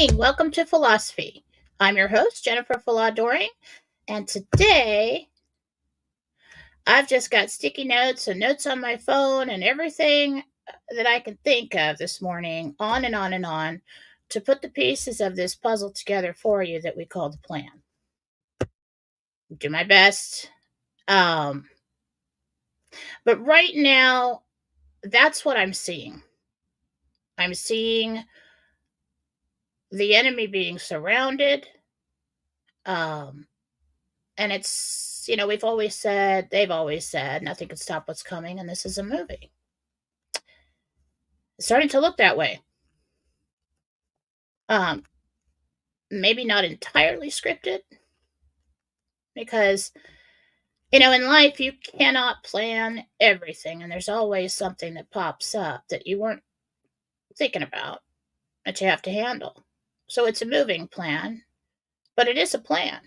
morning. Welcome to Fallawsophy. I'm your host, Jennifer Fallaw-Doering, and today I've just got sticky notes and notes on my phone and everything that I can think of this morning, on and on and on, to put the pieces of this puzzle together for you that we call the plan. Do my best. But right now, that's what I'm seeing. I'm seeing the enemy being surrounded. And it's, they've always said, nothing can stop what's coming, and this is a movie. It's starting to look that way. Maybe not entirely scripted, because, in life, you cannot plan everything, and there's always something that pops up that you weren't thinking about that you have to handle. So it's a moving plan, but it is a plan.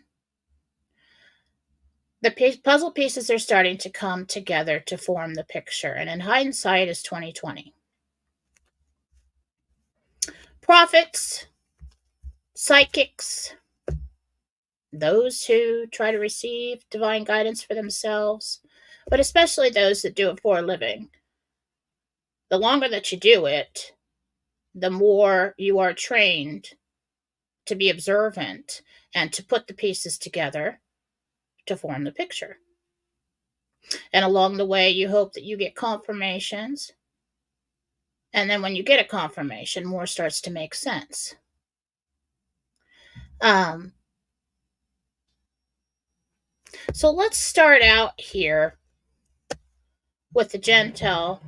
The puzzle pieces are starting to come together to form the picture, and in hindsight is 2020. Prophets, psychics, those who try to receive divine guidance for themselves, but especially those that do it for a living. The longer that you do it, the more you are trained to be observant and to put the pieces together to form the picture. And along the way, you hope that you get confirmations. And then when you get a confirmation, more starts to make sense. So let's start out here with the Gentel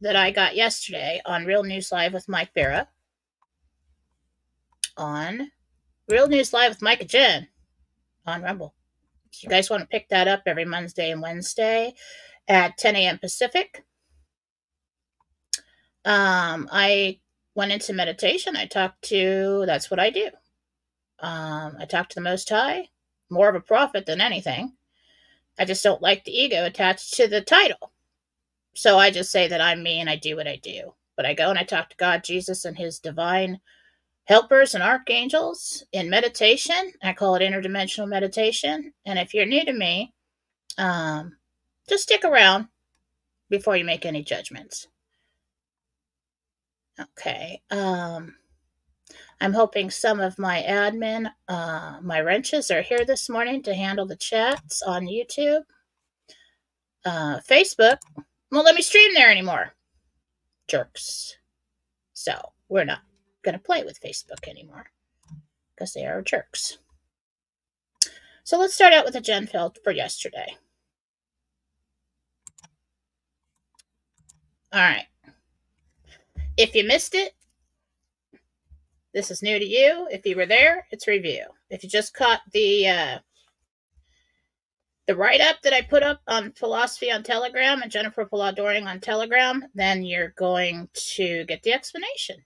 that I got yesterday on Real News Live with Mike Barra. On Real News Live with Mike and Jen on Rumble. If you guys want to pick that up every Monday and Wednesday at 10 a.m. Pacific. I went into meditation. That's what I do. I talk to the Most High, more of a prophet than anything. I just don't like the ego attached to the title. So I just say that I'm me and I do what I do. But I go and I talk to God, Jesus, and his divine helpers and archangels in meditation. I call it interdimensional meditation. And if you're new to me, just stick around before you make any judgments. Okay. I'm hoping some of my admin, my wrenches, are here this morning to handle the chats on YouTube. Facebook won't let me stream there anymore. Jerks. So we're not going to play with Facebook anymore because they are jerks. So let's start out with a Genfeld for yesterday. All right. If you missed it, this is new to you. If you were there, it's review. If you just caught the write-up that I put up on Fallawsophy on Telegram and Jennifer Fallaw-Doering on Telegram, then you're going to get the explanation.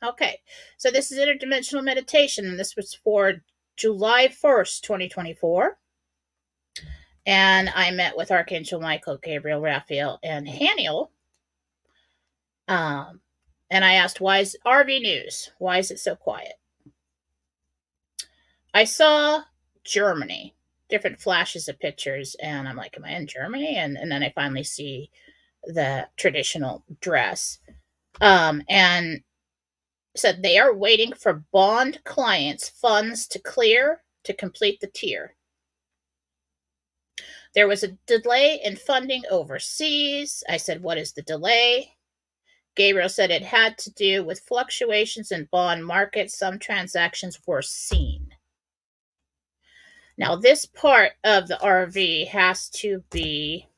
Okay, so this is interdimensional meditation, and this was for July 1st, 2024. And I met with Archangel Michael, Gabriel, Raphael, and Haniel. And I asked, why is RV News? Why is it so quiet? I saw Germany, different flashes of pictures, and I'm like, am I in Germany? And then I finally see the traditional dress. And said they are waiting for bond clients' funds to clear to complete the tier. There was a delay in funding overseas. I said, what is the delay? Gabriel said it had to do with fluctuations in bond markets. Some transactions were seen. Now, this part of the RV has to be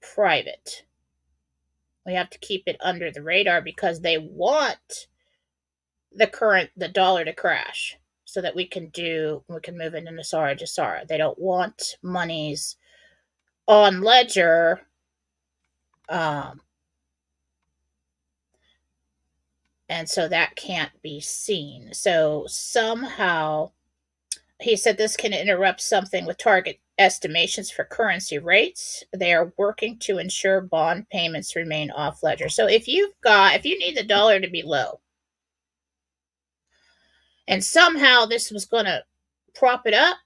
private. We have to keep it under the radar because they want the dollar to crash so that we can move into Nasara Jasara. They don't want monies on ledger and so that can't be seen. So somehow he said this can interrupt something with target estimations for currency rates. They are working to ensure bond payments remain off ledger. So if you need the dollar to be low, And somehow this was going to prop it up.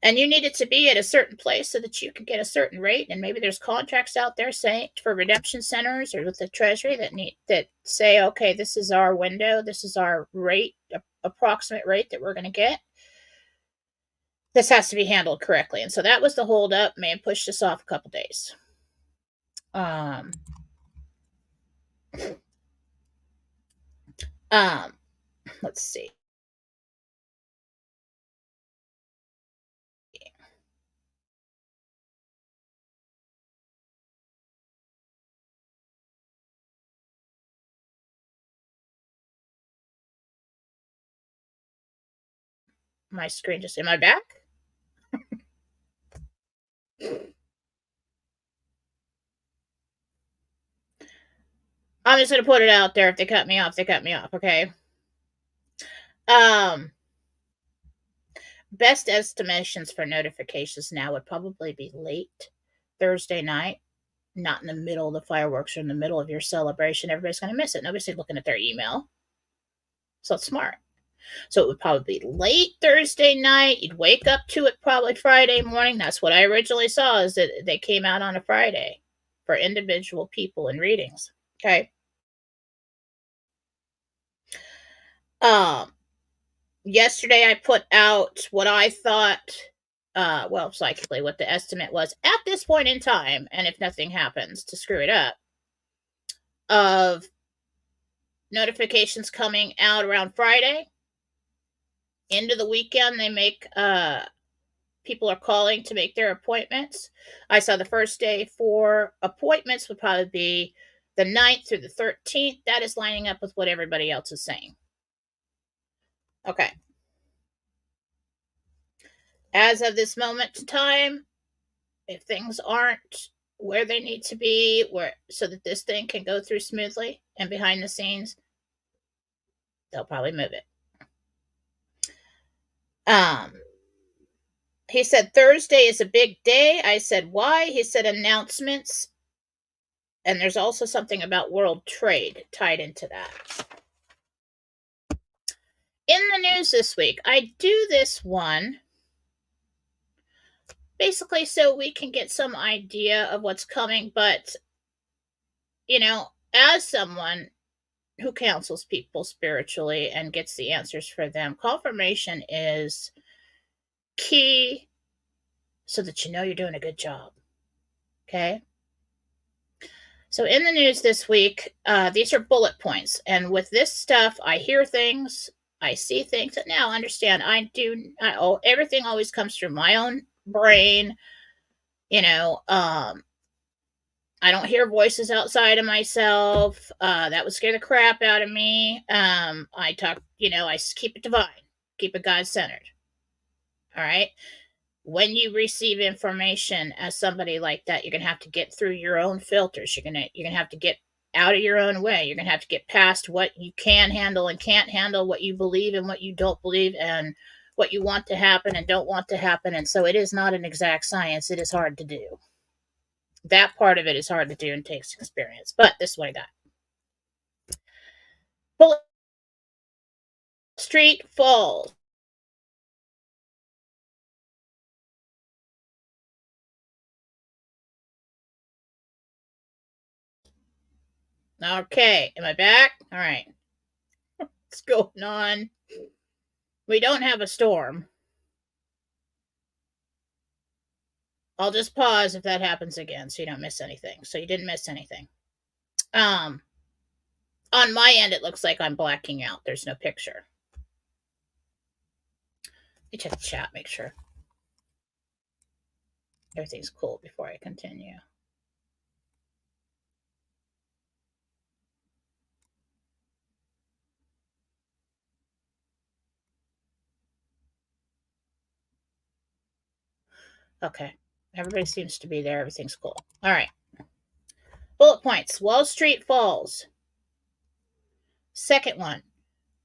And you need it to be at a certain place so that you can get a certain rate. And maybe there's contracts out there saying for redemption centers or with the Treasury that say, okay, this is our window, this is our rate, approximate rate that we're going to get. This has to be handled correctly. And so that was the holdup. May have pushed this off a couple days. Let's see. My screen just in my back. I'm just gonna put it out there. If they cut me off, they cut me off. Okay. Best estimations for notifications now would probably be late Thursday night, not in the middle of the fireworks or in the middle of your celebration. Everybody's gonna miss it. Nobody's looking at their email, so it's smart. So it would probably be late Thursday night. You'd wake up to it probably Friday morning. That's what I originally saw, is that they came out on a Friday for individual people in readings. Okay. Yesterday I put out what I thought, psychically, what the estimate was at this point in time, and if nothing happens to screw it up, of notifications coming out around Friday. Into the weekend, they make people are calling to make their appointments. I saw the first day for appointments would probably be the 9th through the 13th. That is lining up with what everybody else is saying. Okay. As of this moment in time, if things aren't where they need to be, so that this thing can go through smoothly and behind the scenes, they'll probably move it. He said Thursday is a big day. I said why? He said announcements, and there's also something about world trade tied into that. In the news this week, I do this one basically so we can get some idea of what's coming, but as someone who counsels people spiritually and gets the answers for them, confirmation is key so that you're doing a good job. Okay? So in the news this week, these are bullet points. And with this stuff, I hear things, I see things. And now understand, everything always comes through my own brain. I don't hear voices outside of myself. That would scare the crap out of me. I keep it divine, keep it God-centered. All right. When you receive information as somebody like that, you're gonna have to get through your own filters. You're gonna have to get out of your own way. You're gonna have to get past what you can handle and can't handle, what you believe and what you don't believe, and what you want to happen and don't want to happen. And so it is not an exact science. It is hard to do. That part of it is hard to do and takes experience. But this is what I got. Bullet Street Falls. Okay, am I back? All right. What's going on? We don't have a storm. I'll just pause if that happens again so you don't miss anything. So you didn't miss anything. On my end, it looks like I'm blacking out. There's no picture. Let me check the chat, make sure everything's cool before I continue. Okay. Everybody seems to be there. Everything's cool. All right. Bullet points. Wall Street falls. Second one,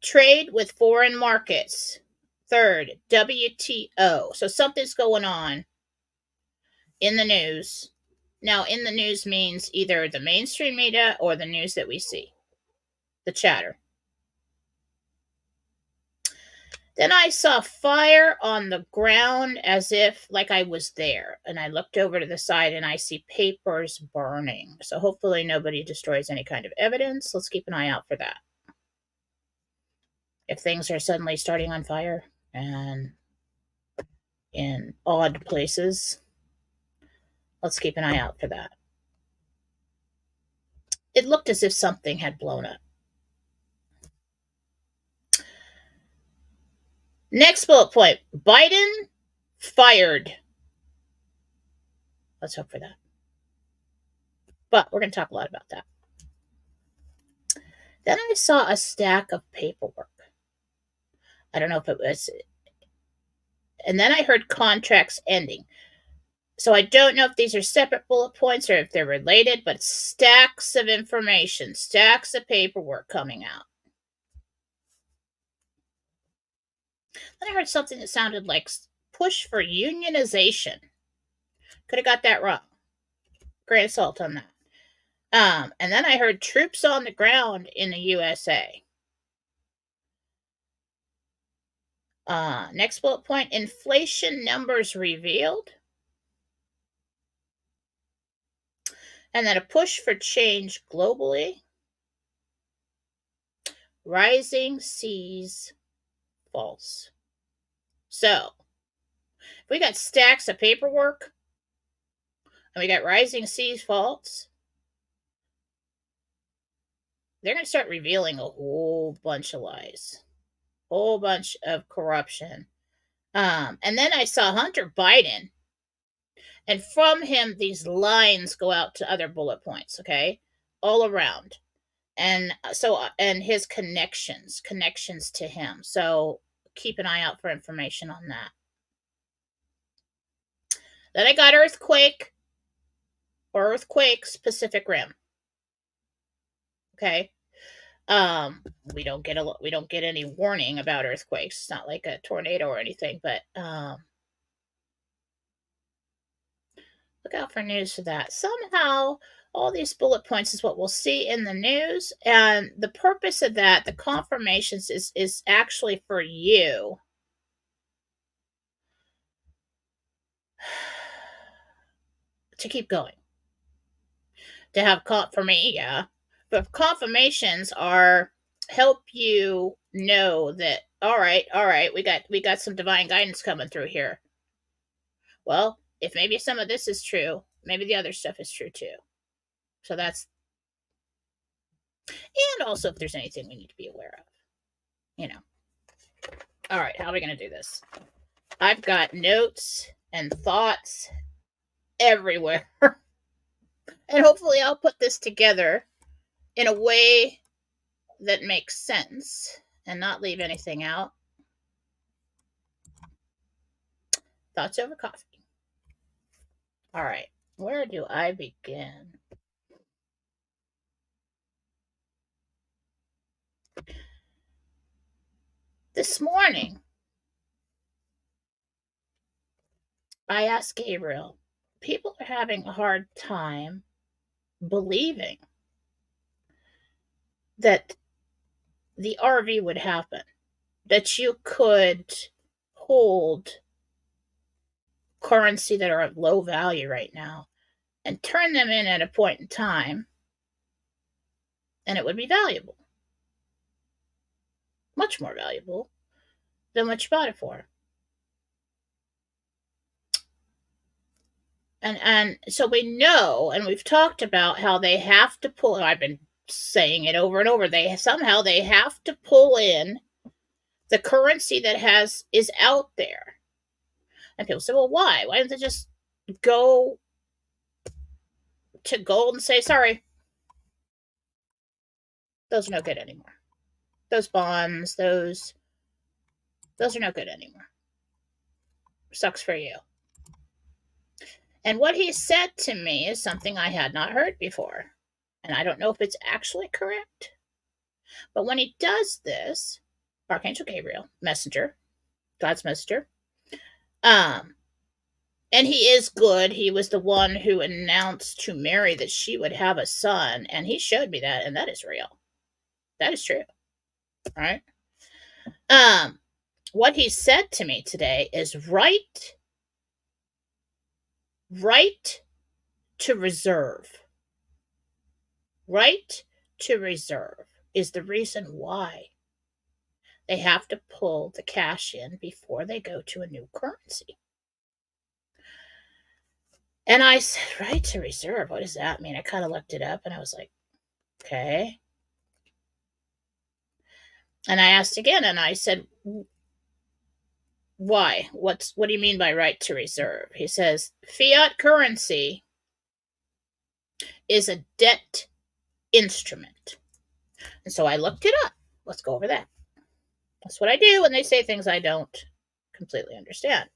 trade with foreign markets. Third, WTO. So something's going on in the news. Now, in the news means either the mainstream media or the news that we see, the chatter. Then I saw fire on the ground as if like I was there. And I looked over to the side and I see papers burning. So hopefully nobody destroys any kind of evidence. Let's keep an eye out for that. If things are suddenly starting on fire and in odd places, let's keep an eye out for that. It looked as if something had blown up. Next bullet point, Biden fired. Let's hope for that. But we're going to talk a lot about that. Then I saw a stack of paperwork. I don't know if it was. And then I heard contracts ending. So I don't know if these are separate bullet points or if they're related, but stacks of information, stacks of paperwork coming out. Then I heard something that sounded like push for unionization. Could have got that wrong. Grain of salt on that. And then I heard troops on the ground in the USA. Next bullet point, inflation numbers revealed. And then a push for change globally. Rising seas false. So, if we got stacks of paperwork and we got rising seas false, they're going to start revealing a whole bunch of lies, whole bunch of corruption. And then I saw Hunter Biden, and from him, these lines go out to other bullet points, okay, all around. And so, and his connections to him. So keep an eye out for information on that. Then I got earthquake or earthquakes Pacific Rim. Okay. We don't get any warning about earthquakes. It's not like a tornado or anything, but look out for news for that. Somehow, all these bullet points is what we'll see in the news, and the purpose of that, the confirmations, is actually for you to keep going, to have for me, yeah. But confirmations are help you know that all right, we got some divine guidance coming through here. Well, if maybe some of this is true, maybe the other stuff is true too. So that's, and also if there's anything we need to be aware of, you know. All right, how are we going to do this? I've got notes and thoughts everywhere. And hopefully I'll put this together in a way that makes sense and not leave anything out. Thoughts over coffee. All right, where do I begin? This morning, I asked Gabriel, people are having a hard time believing that the RV would happen, that you could hold currency that are of low value right now and turn them in at a point in time, and it would be valuable. Much more valuable than what you bought it for. And so we know, and we've talked about how they have to pull, I've been saying it over and over, they have to pull in the currency that is out there. And people say, well, why? Why don't they just go to gold and say, sorry, those are no good anymore. Those bonds, those are no good anymore. Sucks for you. And what he said to me is something I had not heard before. And I don't know if it's actually correct. But when he does this, Archangel Gabriel, messenger, God's messenger, and he is good. He was the one who announced to Mary that she would have a son. And he showed me that. And that is real. That is true. All right. what he said to me today is right to reserve. Right to reserve is the reason why they have to pull the cash in before they go to a new currency. And I said, right to reserve, what does that mean? I kind of looked it up and I was like, okay. And I asked again and I said, why? What do you mean by right to reserve? He says, fiat currency is a debt instrument. And so I looked it up. Let's go over that. That's what I do when they say things I don't completely understand.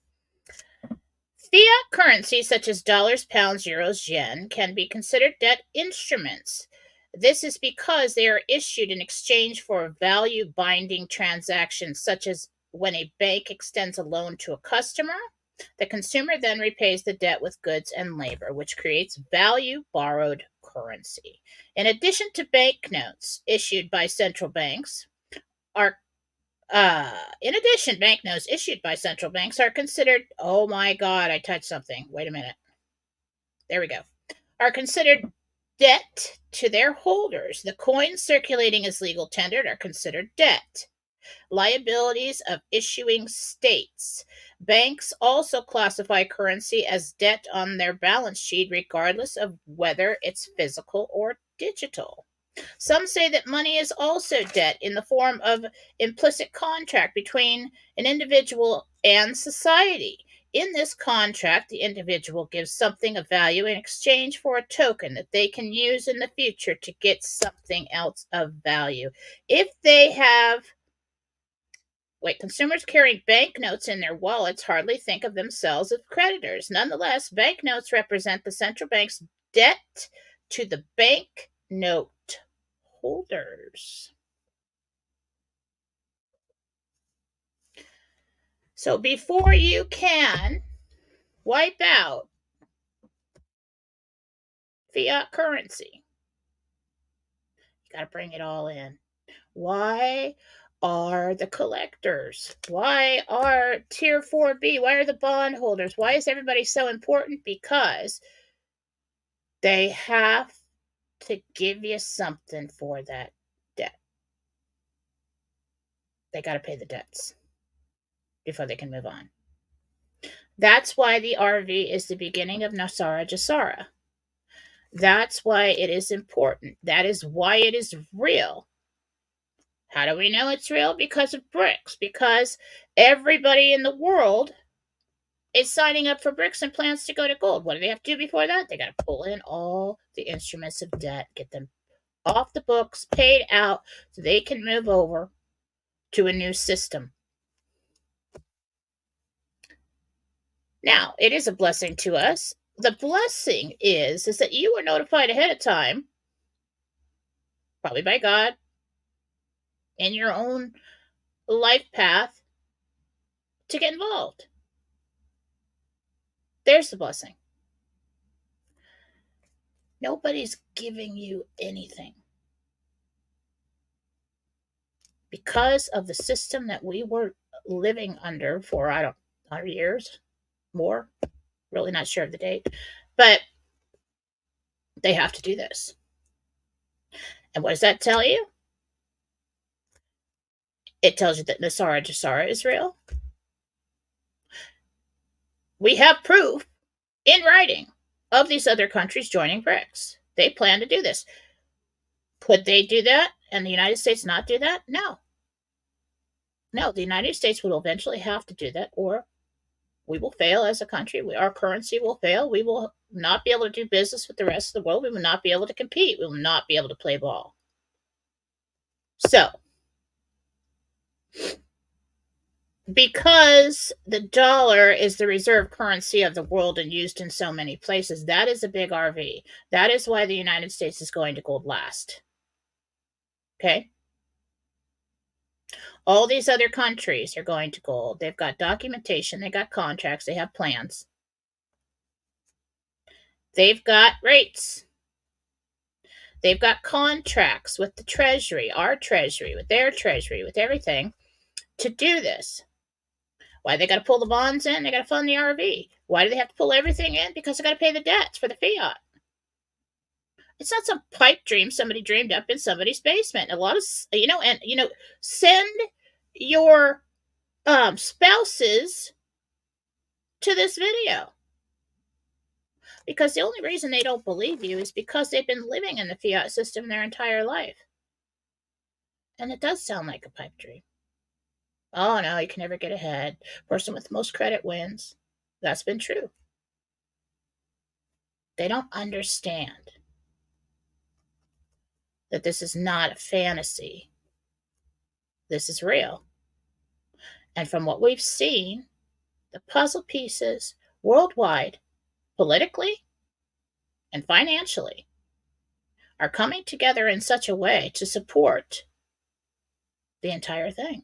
Fiat currencies such as dollars, pounds, euros, yen can be considered debt instruments. This is because they are issued in exchange for value binding transactions, such as when a bank extends a loan to a customer. The consumer then repays the debt with goods and labor, which creates value borrowed currency. In addition to banknotes issued by central banks, are banknotes issued by central banks are considered, oh my God, I touched something. Wait a minute. There we go. Are considered debt to their holders. The coins circulating as legal tender are considered debt. Liabilities of issuing states. Banks also classify currency as debt on their balance sheet, regardless of whether it's physical or digital. Some say that money is also debt in the form of implicit contract between an individual and society. In this contract, the individual gives something of value in exchange for a token that they can use in the future to get something else of value. If they have consumers carrying banknotes in their wallets hardly think of themselves as creditors. Nonetheless, banknotes represent the central bank's debt to the banknote holders. So before you can wipe out fiat currency, you got to bring it all in. Why are the collectors? Why are Tier 4B? Why are the bondholders? Why is everybody so important? Because they have to give you something for that debt. They got to pay the debts before they can move on. That's why the RV is the beginning of Nasara Jasara. That's why it is important. That is why it is real. How do we know it's real? Because of BRICS. Because everybody in the world is signing up for BRICS and plans to go to gold. What do they have to do before that? They got to pull in all the instruments of debt, get them off the books, paid out, so they can move over to a new system. Now, it is a blessing to us. The blessing is that you were notified ahead of time, probably by God, in your own life path, to get involved. There's the blessing. Nobody's giving you anything. Because of the system that we were living under for, 100 years, more, really not sure of the date, but they have to do this. And what does that tell you? It tells you that Nasara Jasara is real. We have proof in writing of these other countries joining BRICS. They plan to do this. Could they do that and the United States not do that? No. No, the United States will eventually have to do that, or we will fail as a country. Our currency will fail. We will not be able to do business with the rest of the world. We will not be able to compete. We will not be able to play ball. So, because the dollar is the reserve currency of the world and used in so many places, that is a big RV. That is why the United States is going to gold last. Okay? All these other countries are going to gold. They've got documentation, they got contracts, they have plans. They've got rates. They've got contracts with the Treasury, our Treasury, with their Treasury, with everything to do this. Why they got to pull the bonds in? They got to fund the RV. Why do they have to pull everything in? Because they got to pay the debts for the fiat. It's not some pipe dream somebody dreamed up in somebody's basement. A lot of, send your spouses to this video. Because the only reason they don't believe you is because they've been living in the fiat system their entire life. And it does sound like a pipe dream. Oh, no, you can never get ahead. Person with the most credit wins. That's been true. They don't understand that this is not a fantasy. This is real. And from what we've seen, the puzzle pieces worldwide, politically and financially, are coming together in such a way to support the entire thing.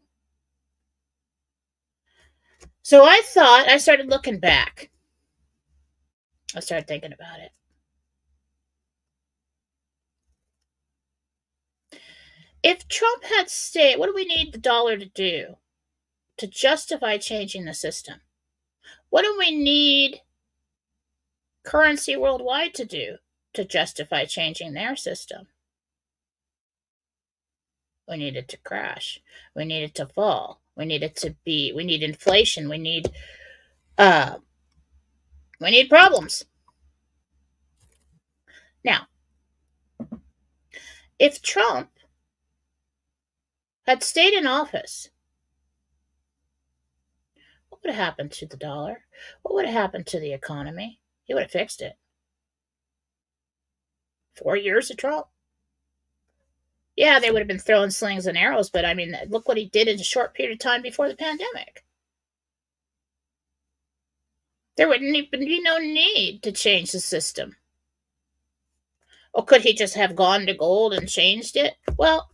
So I started looking back. I started thinking about it. If Trump had stayed, what do we need the dollar to do to justify changing the system? What do we need currency worldwide to do to justify changing their system? We need it to crash. We need it to fall. We need inflation. We need problems. Now, if Trump had stayed in office, what would have happened to the dollar? What would have happened to the economy? He would have fixed it. 4 years of Trump. Yeah, they would have been throwing slings and arrows, but I mean, look what he did in a short period of time before the pandemic. There would be no need to change the system. Or could he just have gone to gold and changed it? Well,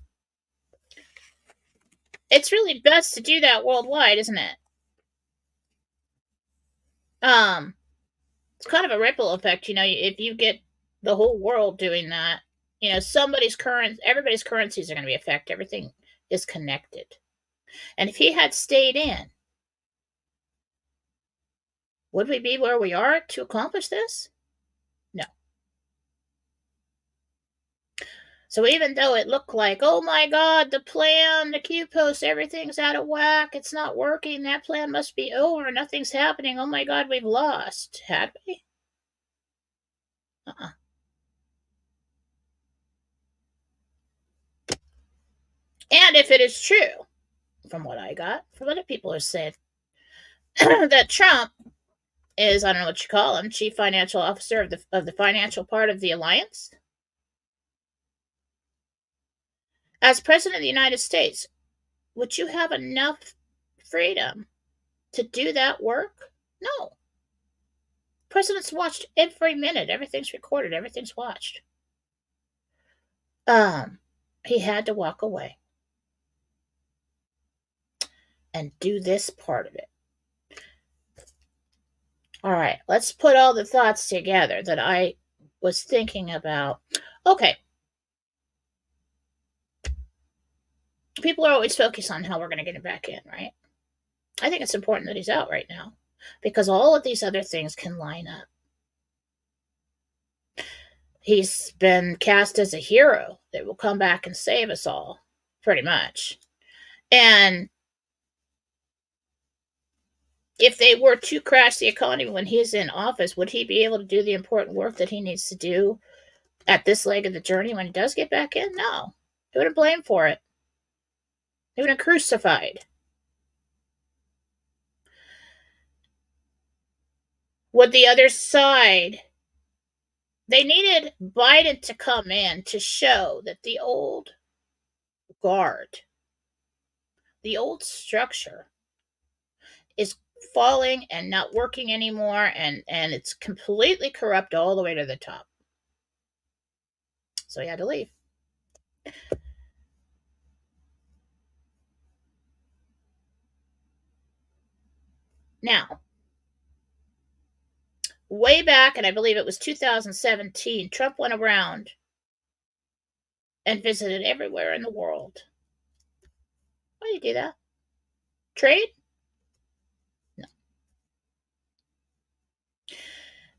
it's really best to do that worldwide, isn't it? It's kind of a ripple effect, if you get the whole world doing that, everybody's currencies are going to be affected. Everything is connected. And if he had stayed in, would we be where we are to accomplish this? No. So even though it looked like, oh my God, the plan, the Q post, everything's out of whack, it's not working, that plan must be over, nothing's happening, oh my God, we've lost. Had we? And if it is true, from what I got, from other people have said, that Trump is, I don't know what you call him, chief financial officer of the financial part of the alliance. As president of the United States, would you have enough freedom to do that work? No. President's watched every minute. Everything's recorded. Everything's watched. He had to walk away and do this part of it. All right, let's put all the thoughts together that I was thinking about. Okay. People are always focused on how we're going to get him back in, right? I think it's important that he's out right now because all of these other things can line up. He's been cast as a hero that will come back and save us all, pretty much. And if they were to crash the economy when he's in office, would he be able to do the important work that he needs to do at this leg of the journey when he does get back in? No. He would have blamed for it. He would have crucified. Would the other side... They needed Biden to come in to show that the old guard, the old structure, is falling and not working anymore, and it's completely corrupt all the way to the top. So he had to leave. Now, way back, and I believe it was 2017, Trump went around and visited everywhere in the world. Why do you do that? Trade?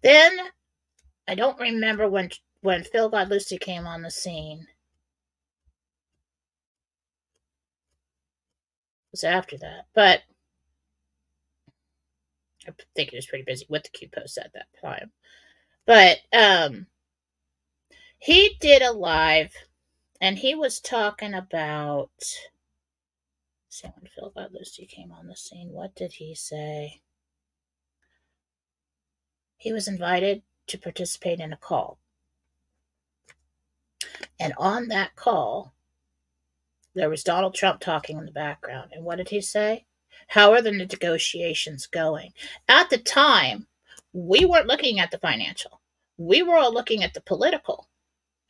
Then I don't remember when Phil God Lucy came on the scene. It was after that, but I think he was pretty busy with the Q post at that time. But he did a live, and he was talking about. See, when Phil God Lucy came on the scene, what did he say? He was invited to participate in a call. And on that call, there was Donald Trump talking in the background. And what did he say? How are the negotiations going? At the time, we weren't looking at the financial. We were all looking at the political.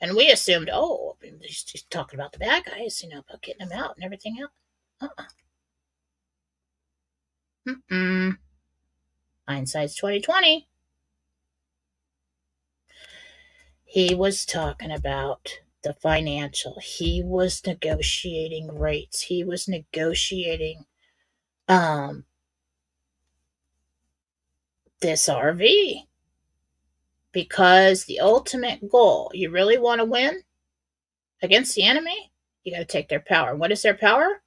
And we assumed, oh, he's talking about the bad guys, about getting them out and everything else. Hindsight's 2020. He was talking about the financial. He was negotiating rates. He was negotiating this RV. Because the ultimate goal, you really want to win against the enemy, you got to take their power. What is their power?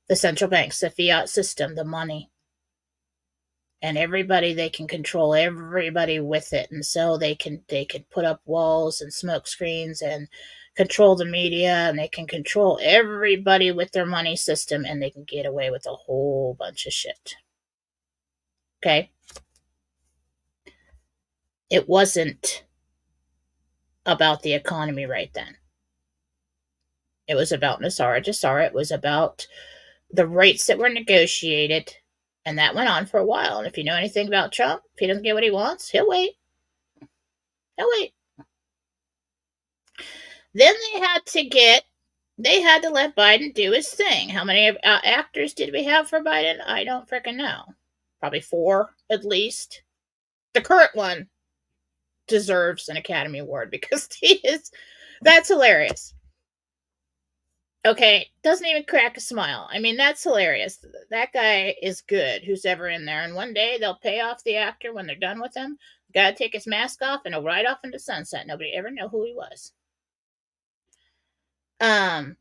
The central banks, the fiat system, the money. And everybody, they can control everybody with it. And so they can put up walls and smoke screens and control the media, and they can control everybody with their money system, and they can get away with a whole bunch of shit. Okay? It wasn't about the economy right then. It was about Nasara Jassara. It was about the rates that were negotiated, and that went on for a while. And if you know anything about Trump, if he doesn't get what he wants, he'll wait. He'll wait. Then they had to let Biden do his thing. How many actors did we have for Biden? I don't freaking know. Probably 4 at least. The current one deserves an Academy Award because that's hilarious. Okay, doesn't even crack a smile. I mean, that's hilarious. That guy is good, who's ever in there. And one day they'll pay off the actor when they're done with him. Gotta take his mask off and he'll ride off into sunset. Nobody ever know who he was. And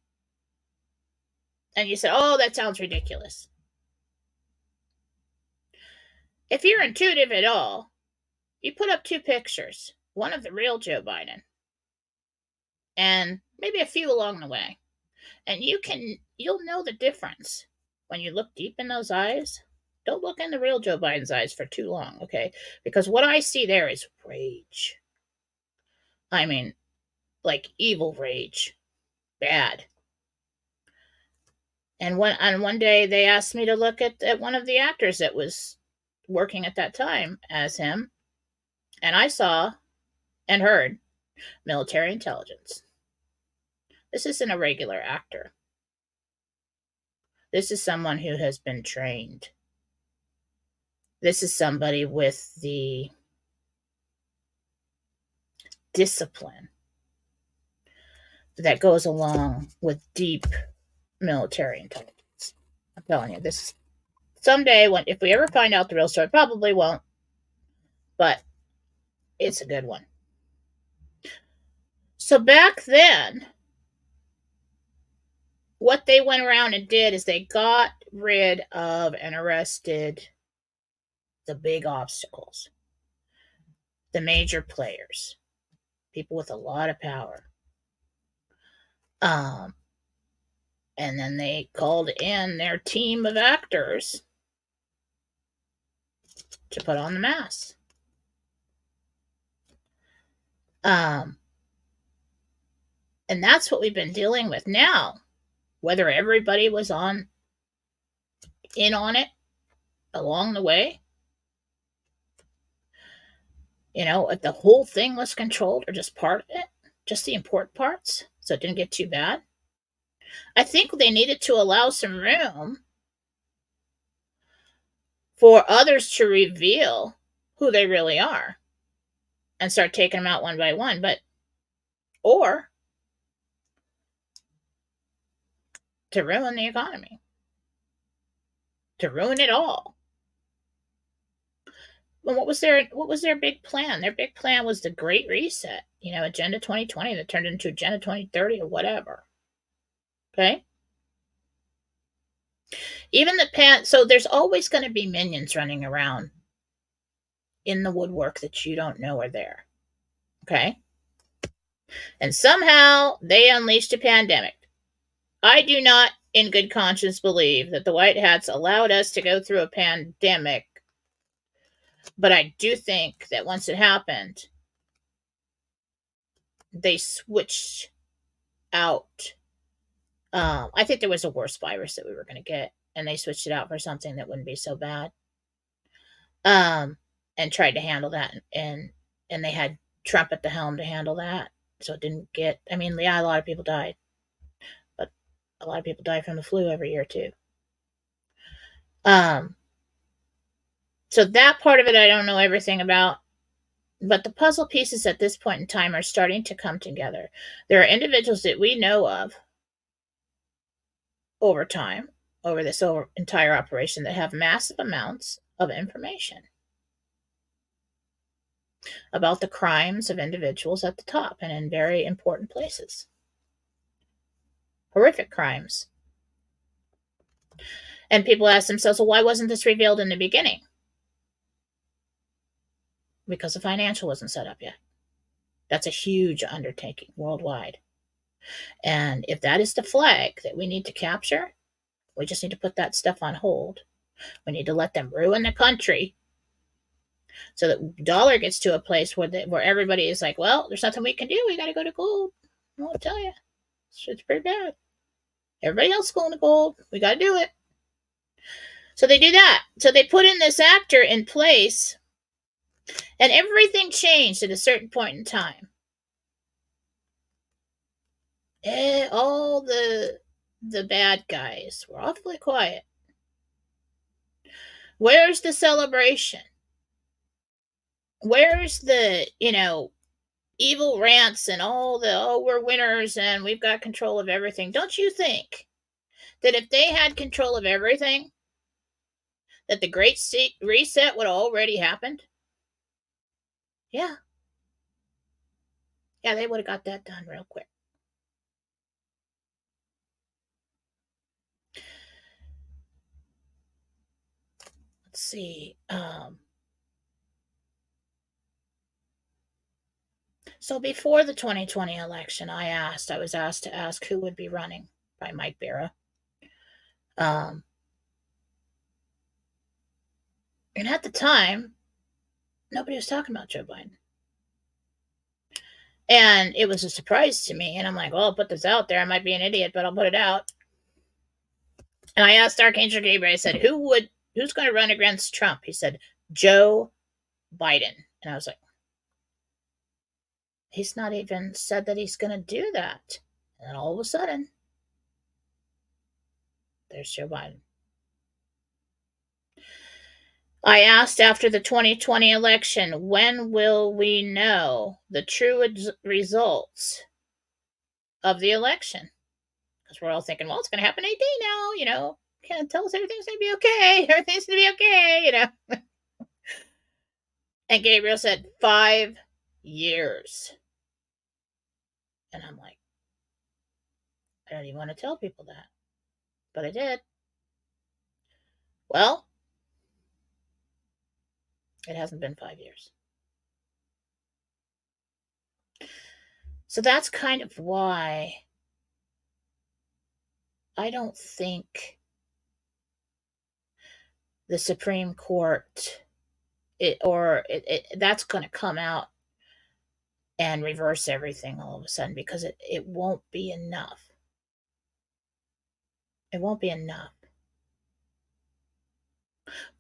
you said, oh, that sounds ridiculous. If you're intuitive at all, you put up 2 pictures. One of the real Joe Biden. And maybe a few along the way. And you'll know the difference when you look deep in those eyes. Don't look in the real Joe Biden's eyes for too long, okay? Because what I see there is rage. I mean, like evil rage. Bad. And one day they asked me to look at one of the actors that was working at that time as him. And I saw and heard military intelligence. This isn't a regular actor. This is someone who has been trained. This is somebody with the discipline that goes along with deep military intelligence. I'm telling you, this someday, if we ever find out the real story, probably won't, but it's a good one. So back then, what they went around and did is they got rid of and arrested the big obstacles, the major players, people with a lot of power. And then they called in their team of actors to put on the mask. And that's what we've been dealing with now. Whether everybody was in on it along the way, if the whole thing was controlled or just part of it, just the important parts, so it didn't get too bad. I think they needed to allow some room for others to reveal who they really are and start taking them out one by one, or to ruin the economy, to ruin it all. Well, what was their big plan? Their big plan was the Great Reset, Agenda 2020 that turned into Agenda 2030 or whatever. Okay? Even so there's always going to be minions running around in the woodwork that you don't know are there. Okay? And somehow they unleashed a pandemic. I do not, in good conscience, believe that the White Hats allowed us to go through a pandemic, but I do think that once it happened, they switched out. I think there was a worse virus that we were going to get, and they switched it out for something that wouldn't be so bad. And tried to handle that, and they had Trump at the helm to handle that, so it didn't get. I mean, yeah, a lot of people died, but a lot of people die from the flu every year too. So that part of it I don't know everything about, but the puzzle pieces at this point in time are starting to come together. There are individuals that we know of over time, over this entire operation, that have massive amounts of information about the crimes of individuals at the top and in very important places. Horrific crimes. And people ask themselves, well, why wasn't this revealed in the beginning? Because the financial wasn't set up yet. That's a huge undertaking worldwide. And if that is the flag that we need to capture, we just need to put that stuff on hold. We need to let them ruin the country so that the dollar gets to a place where everybody is like, well, there's nothing we can do. We got to go to gold. I'll tell you, it's pretty bad. Everybody else is going to gold. We got to do it. So they do that. So they put in this actor in place, and everything changed at a certain point in time. All the bad guys were awfully quiet. Where's the celebration? Where's the, evil rants and all the, oh, we're winners and we've got control of everything? Don't you think that if they had control of everything, that the Great Reset would have already happened? Yeah. Yeah, they would have got that done real quick. Let's see. So before the 2020 election, I was asked to ask who would be running by Mike Barra. And at the time, nobody was talking about Joe Biden. And it was a surprise to me. And I'm like, well, I'll put this out there. I might be an idiot, but I'll put it out. And I asked Archangel Gabriel, I said, who's going to run against Trump? He said, Joe Biden. And I was like, he's not even said that he's going to do that. And then all of a sudden, there's Joe Biden. I asked after the 2020 election, when will we know the true results of the election? Because we're all thinking, well, it's going to happen any day now, Can't tell us everything's going to be okay. Everything's going to be okay, And Gabriel said 5 years. And I'm like, I don't even want to tell people that. But I did. Well, it hasn't been 5 years. So that's kind of why I don't think the Supreme Court that's going to come out and reverse everything all of a sudden, because it won't be enough. It won't be enough.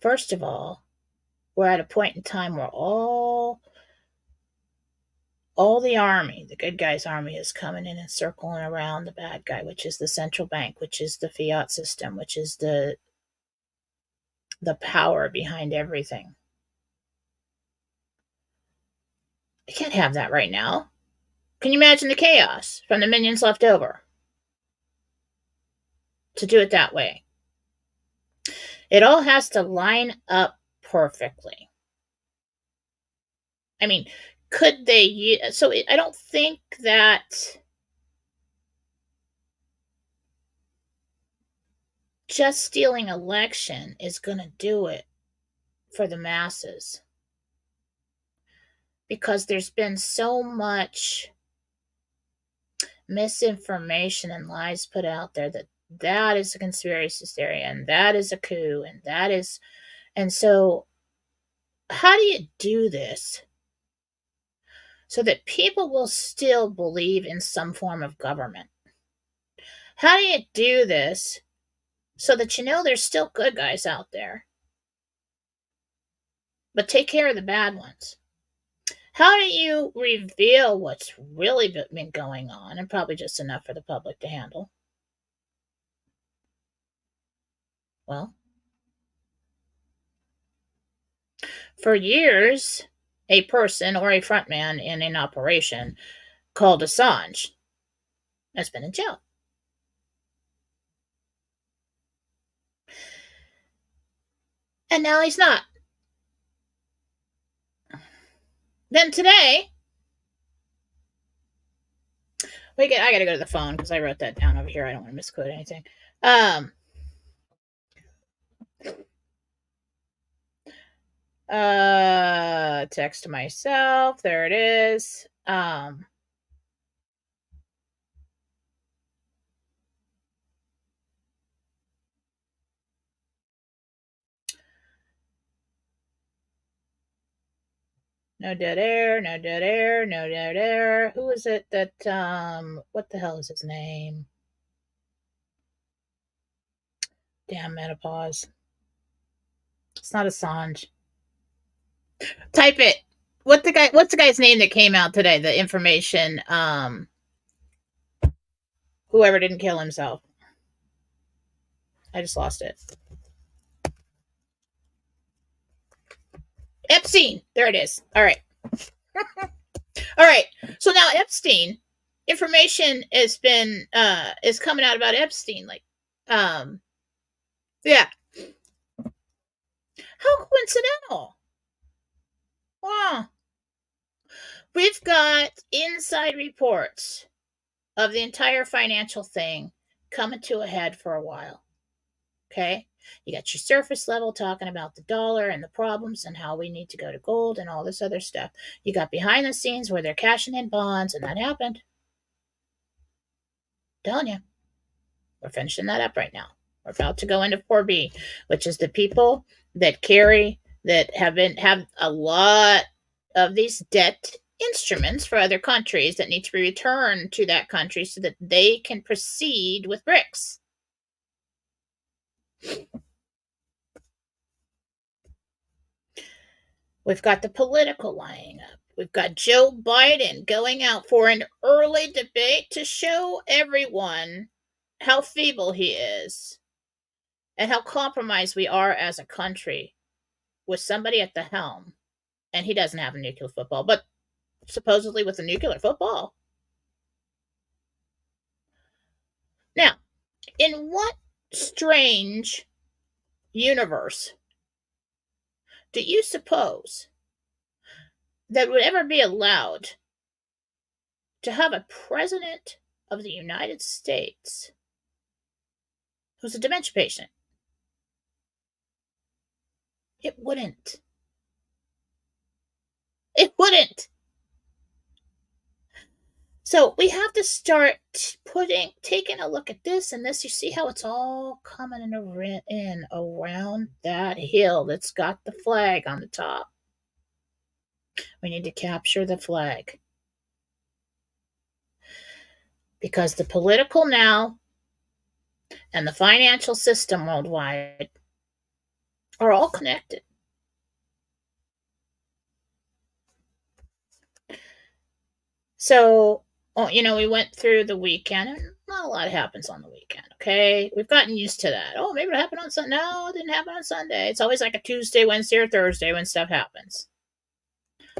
First of all, we're at a point in time where all the army, the good guys' army, is coming in and circling around the bad guy, which is the central bank, which is the fiat system, which is the power behind everything. You can't have that right now. Can you imagine the chaos from the minions left over to do it that way? It all has to line up perfectly. I mean, could they? So I don't think that just stealing election is going to do it for the masses, because there's been so much misinformation and lies put out there that that is a conspiracy theory and that is a coup and that is. And so how do you do this so that people will still believe in some form of government? How do you do this so that there's still good guys out there, but take care of the bad ones? How do you reveal what's really been going on, and probably just enough for the public to handle? Well, for years, a person or a frontman in an operation called Assange has been in jail. And now he's not. Then today, I gotta go to the phone because I wrote that down over here. I don't want to misquote anything. Text to myself. There it is. No dead air, no dead air, no dead air. Who is it that, what the hell is his name? Damn menopause. It's not Assange. Type it. What's the guy's name that came out today? The information, whoever didn't kill himself. I just lost it. Epstein. There it is. All right. All right. So now Epstein, information has been is coming out about Epstein. Like, yeah. How coincidental. Wow. We've got inside reports of the entire financial thing coming to a head for a while. Okay? You got your surface level talking about the dollar and the problems and how we need to go to gold and all this other stuff. You got behind the scenes where they're cashing in bonds, and that happened. I'm telling you. We're finishing that up right now. We're about to go into 4B, which is the people that have a lot of these debt instruments for other countries that need to be returned to that country so that they can proceed with BRICS. We've got the political lining up. We've got Joe Biden going out for an early debate to show everyone how feeble he is and how compromised we are as a country with somebody at the helm. And he doesn't have a nuclear football, but supposedly with a nuclear football. Now, in what strange universe do you suppose that would ever be allowed to have a president of the United States who's a dementia patient? It wouldn't. It wouldn't. So we have to start taking a look at this and this. You see how it's all coming in around that hill that's got the flag on the top. We need to capture the flag. Because the political now and the financial system worldwide are all connected. So, we went through the weekend, and not a lot happens on the weekend, okay? We've gotten used to that. Oh, maybe it happened on Sunday. No, it didn't happen on Sunday. It's always like a Tuesday, Wednesday, or Thursday when stuff happens.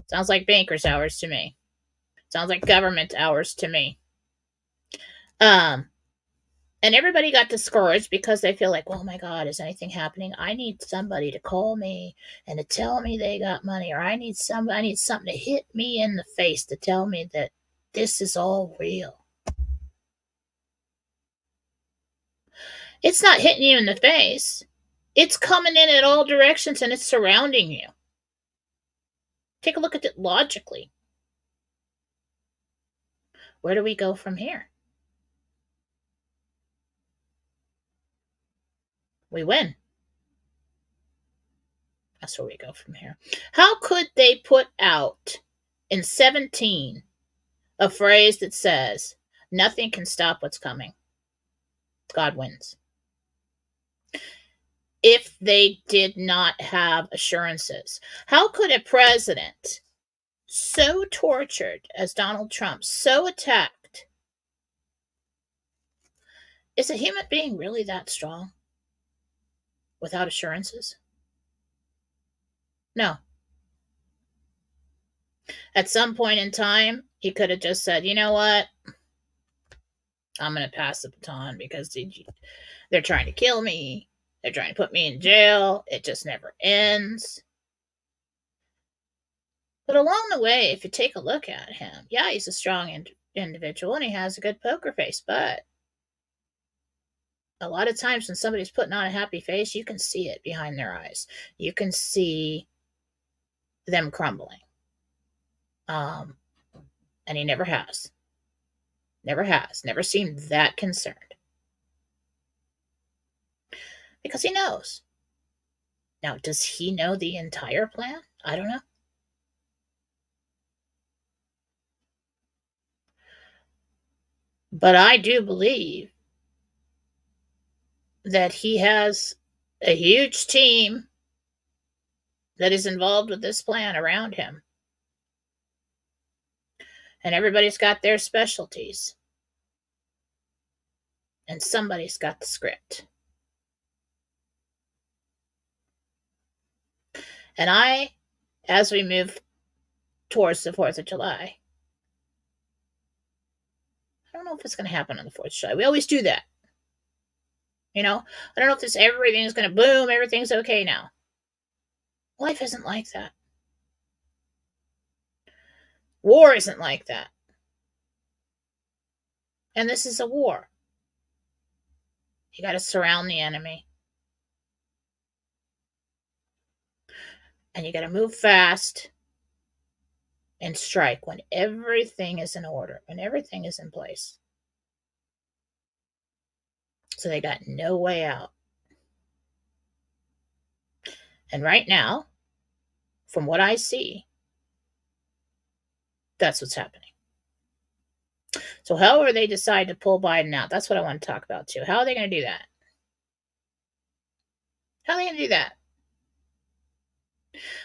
Sounds like banker's hours to me. Sounds like government hours to me. And And everybody got discouraged because they feel like, oh my God, is anything happening? I need somebody to call me and to tell me they got money, or I need something to hit me in the face to tell me that this is all real. It's not hitting you in the face. It's coming in at all directions and it's surrounding you. Take a look at it logically. Where do we go from here? We win. That's where we go from here. How could they put out in 17 a phrase that says, nothing can stop what's coming? God wins. If they did not have assurances, how could a president so tortured as Donald Trump, so attacked, is a human being really that strong without assurances? No. At some point in time, he could have just said, you know what? I'm going to pass the baton because they're trying to kill me. They're trying to put me in jail. It just never ends. But along the way, if you take a look at him, yeah, he's a strong individual and he has a good poker face. But a lot of times when somebody's putting on a happy face, you can see it behind their eyes. You can see them crumbling. And he never has. Never seemed that concerned. Because he knows. Now, does he know the entire plan? I don't know. But I do believe that he has a huge team that is involved with this plan around him. And everybody's got their specialties. And somebody's got the script. And as we move towards the 4th of July, I don't know if it's going to happen on the 4th of July. We always do that. I don't know if everything's going to boom, everything's okay now. Life isn't like that. War isn't like that. And this is a war. You got to surround the enemy. And you got to move fast and strike when everything is in order, when everything is in place. So they got no way out. And right now, from what I see, that's what's happening. So however they decide to pull Biden out, that's what I want to talk about too. How are they going to do that? How are they going to do that?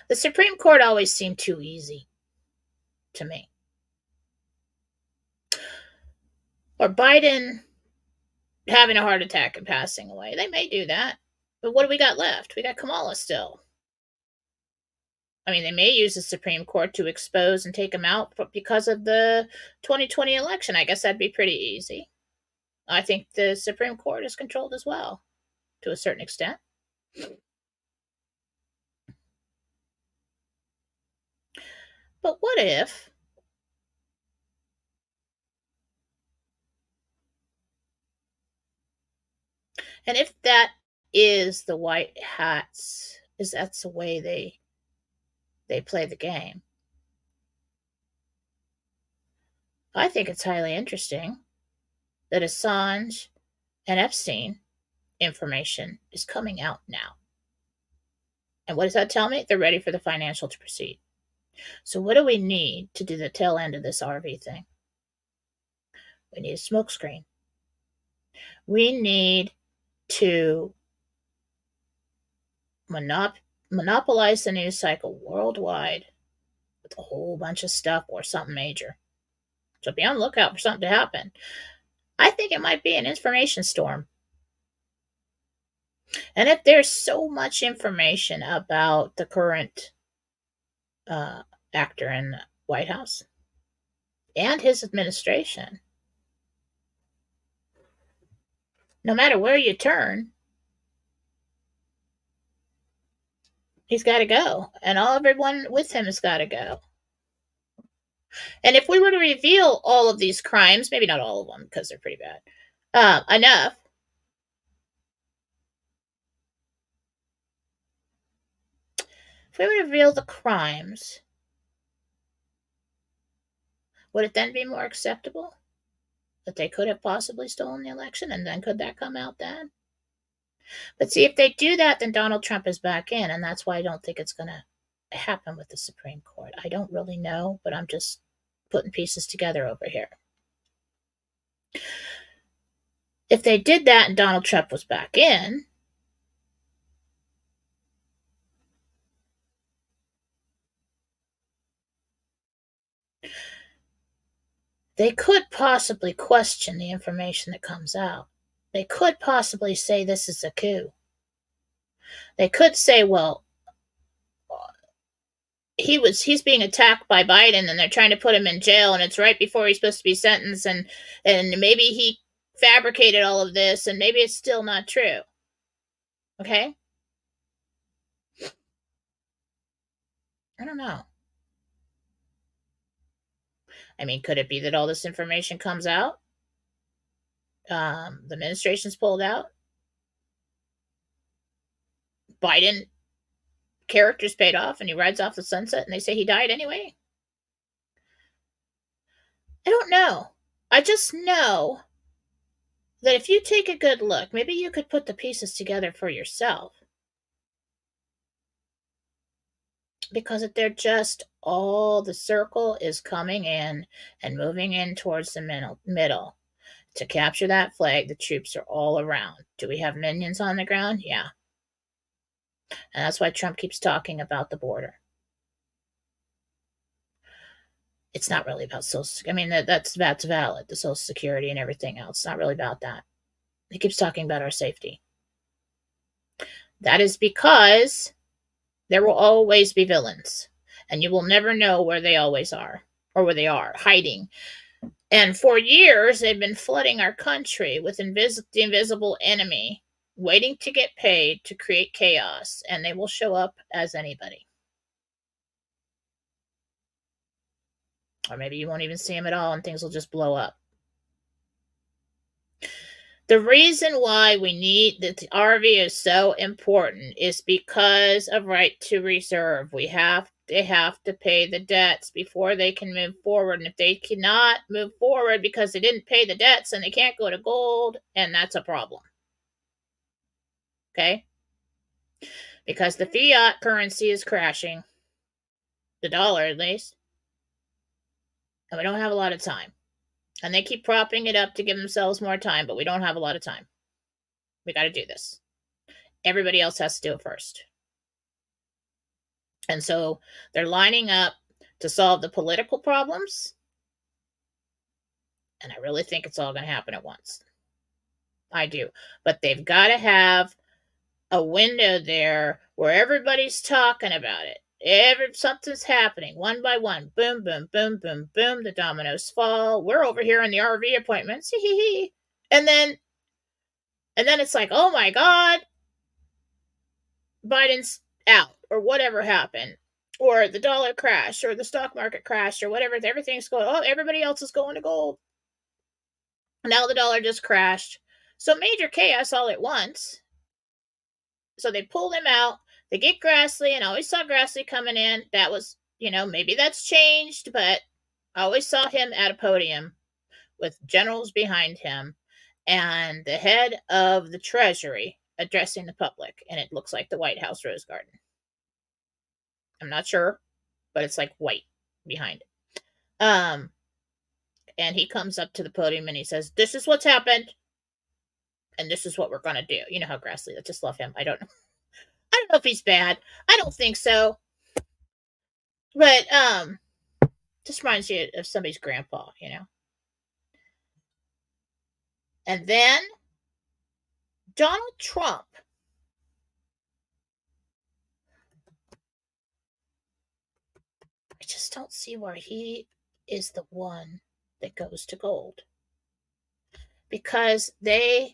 The Supreme Court always seemed too easy to me. Or Biden having a heart attack and passing away. They may do that. But what do we got left? We got Kamala still. I mean, they may use the Supreme Court to expose and take him out because of the 2020 election. I guess that'd be pretty easy. I think the Supreme Court is controlled as well, to a certain extent. But what if and if that is the white hats, is that's the way they play the game? I think it's highly interesting that Assange and Epstein information is coming out now. And what does that tell me? They're ready for the financial to proceed. So what do we need to do the tail end of this RV thing? We need a smokescreen. We need to monopolize the news cycle worldwide with a whole bunch of stuff or something major. So be on the lookout for something to happen. I think it might be an information storm. And if there's so much information about the current actor in the White House and his administration, No matter where you turn, he's got to go, and everyone with him has got to go. And if we were to reveal all of these crimes, maybe not all of them because they're pretty bad, enough, if we were to reveal the crimes, would it then be more acceptable that they could have possibly stolen the election? And then could that come out then? But see, if they do that, then Donald Trump is back in, and that's why I don't think it's going to happen with the Supreme Court. I don't really know, but I'm just putting pieces together over here. If they did that and Donald Trump was back in, they could possibly question the information that comes out. They could possibly say this is a coup. They could say, well, he's being attacked by Biden and they're trying to put him in jail and it's right before he's supposed to be sentenced, and maybe he fabricated all of this and maybe it's still not true. Okay? I don't know. I mean, could it be that all this information comes out? The administration's pulled out. Biden character's paid off and he rides off the sunset and they say he died anyway. I don't know. I just know that if you take a good look, maybe you could put the pieces together for yourself. Because they're just all the circle is coming in and moving in towards the middle. To capture that flag, the troops are all around. Do we have minions on the ground? Yeah. And that's why Trump keeps talking about the border. It's not really about social security. I mean, that's valid, the social security and everything else. It's not really about that. He keeps talking about our safety. That is because there will always be villains, and you will never know where they always are, or where they are, hiding. And for years, they've been flooding our country with the invisible enemy, waiting to get paid to create chaos, and they will show up as anybody. Or maybe you won't even see them at all, and things will just blow up. The reason why we need that the RV is so important is because of right to reserve. They have to pay the debts before they can move forward. And if they cannot move forward because they didn't pay the debts, then they can't go to gold, and that's a problem. Okay? Because the fiat currency is crashing. The dollar, at least. And we don't have a lot of time. And they keep propping it up to give themselves more time, but we don't have a lot of time. We got to do this. Everybody else has to do it first. And so they're lining up to solve the political problems. And I really think it's all going to happen at once. I do. But they've got to have a window there where everybody's talking about it. Something's happening one by one. Boom, boom, boom, boom, boom. The dominoes fall. We're over here in the RV appointments. And then it's like, oh my God, Biden's out, or whatever happened, or the dollar crashed, or the stock market crashed, or whatever. Everything's going, oh, everybody else is going to gold. Now the dollar just crashed. So major chaos all at once. So they pulled him out. They get Grassley, and I always saw Grassley coming in. That was, maybe that's changed, but I always saw him at a podium with generals behind him and the head of the Treasury addressing the public, and it looks like the White House Rose Garden. I'm not sure, but it's like white behind it. And he comes up to the podium and he says, "This is what's happened, and this is what we're gonna do." You know how Grassley, I just love him. I don't know if he's bad. I don't think so. But just reminds you of somebody's grandpa, And then Donald Trump. I just don't see where he is the one that goes to gold. Because they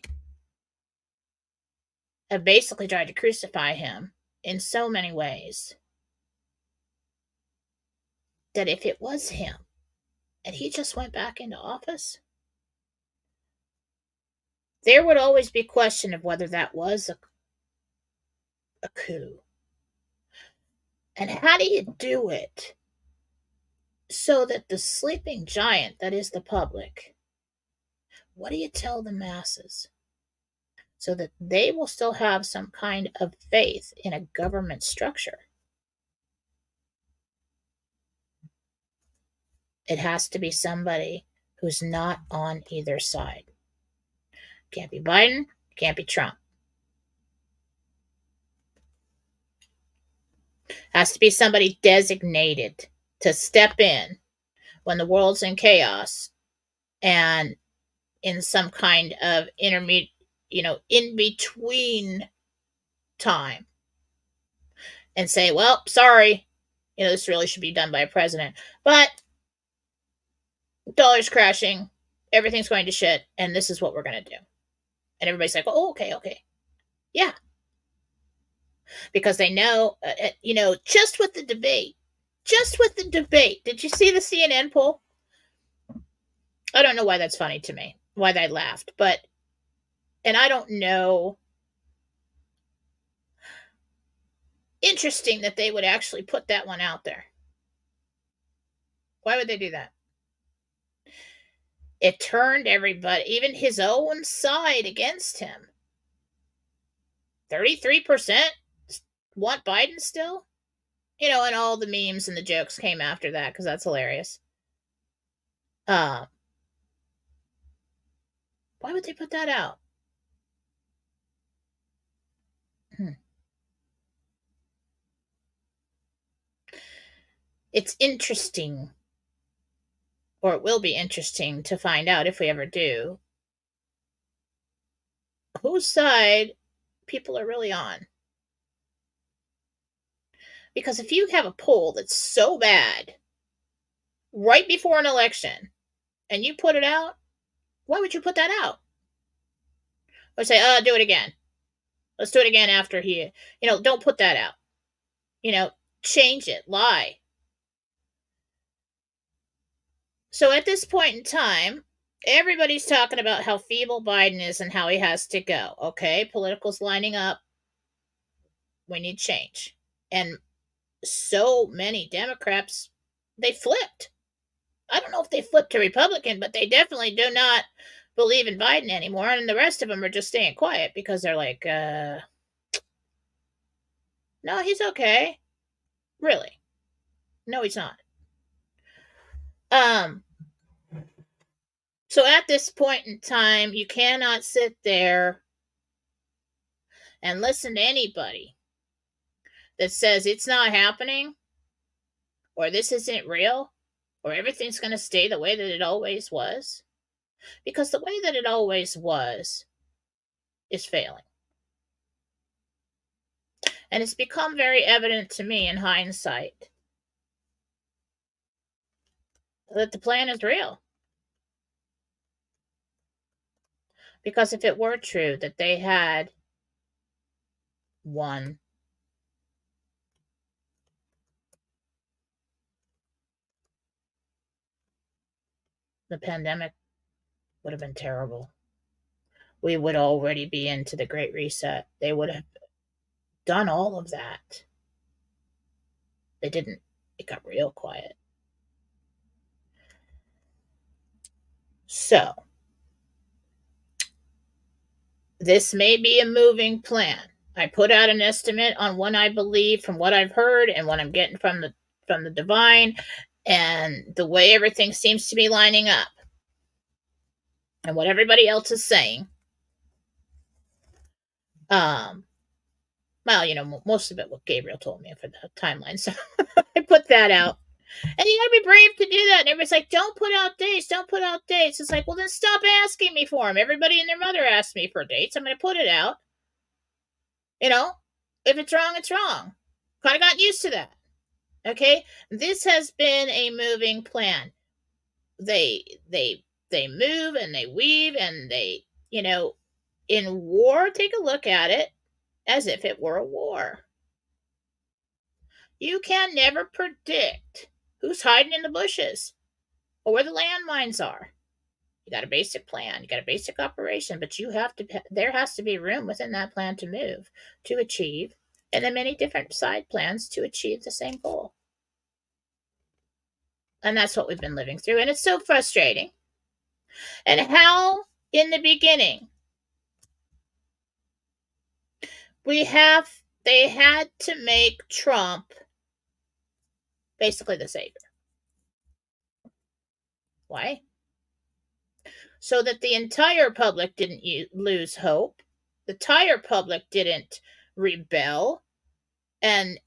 have basically tried to crucify him in so many ways that if it was him and he just went back into office, there would always be question of whether that was a coup. And how do you do it so that the sleeping giant that is the public, what do you tell the masses so that they will still have some kind of faith in a government structure? It has to be somebody who's not on either side. Can't be Biden, can't be Trump. Has to be somebody designated to step in when the world's in chaos and in some kind of intermediate, in between time, and say, well, sorry, this really should be done by a president, but dollar's crashing, everything's going to shit, and this is what we're going to do. And everybody's like, oh, okay. Yeah. Because they know, just with the debate, did you see the CNN poll? I don't know why that's funny to me, why they laughed, and I don't know. Interesting that they would actually put that one out there. Why would they do that? It turned everybody, even his own side, against him. 33% want Biden still? And all the memes and the jokes came after that because that's hilarious. Why would they put that out? It's interesting, or it will be interesting to find out if we ever do, whose side people are really on. Because if you have a poll that's so bad right before an election and you put it out, why would you put that out? Or say, do it again. Let's do it again after he, don't put that out. Change it, lie. So at this point in time, everybody's talking about how feeble Biden is and how he has to go. Okay, political's lining up. We need change. And so many Democrats, they flipped. I don't know if they flipped to Republican, but they definitely do not believe in Biden anymore. And the rest of them are just staying quiet because they're like, no, he's okay. Really? No, he's not. So at this point in time, you cannot sit there and listen to anybody that says it's not happening, or this isn't real, or everything's going to stay the way that it always was. Because the way that it always was is failing. And it's become very evident to me in hindsight that the plan is real. Because if it were true that they had won, the pandemic would have been terrible. We would already be into the Great Reset. They would have done all of that. They didn't. It got real quiet. So, this may be a moving plan. I put out an estimate on what I believe from what I've heard and what I'm getting from the divine and the way everything seems to be lining up and what everybody else is saying. Well, most of it what Gabriel told me for the timeline, so I put that out. And you gotta be brave to do that. And everybody's like, don't put out dates. It's like, well, then stop asking me for them. Everybody and their mother asked me for dates. I'm going to put it out. If it's wrong, it's wrong. Kind of got used to that. Okay? This has been a moving plan. They move and they weave and they, in war, take a look at it. as if it were a war. You can never predict who's hiding in the bushes or where the landmines are. You got a basic plan, you got a basic operation, but there has to be room within that plan to move, to achieve, and then many different side plans to achieve the same goal. And that's what we've been living through. And it's so frustrating. And how, in the beginning, they had to make Trump basically the savior. Why? So that the entire public didn't lose hope. The entire public didn't rebel and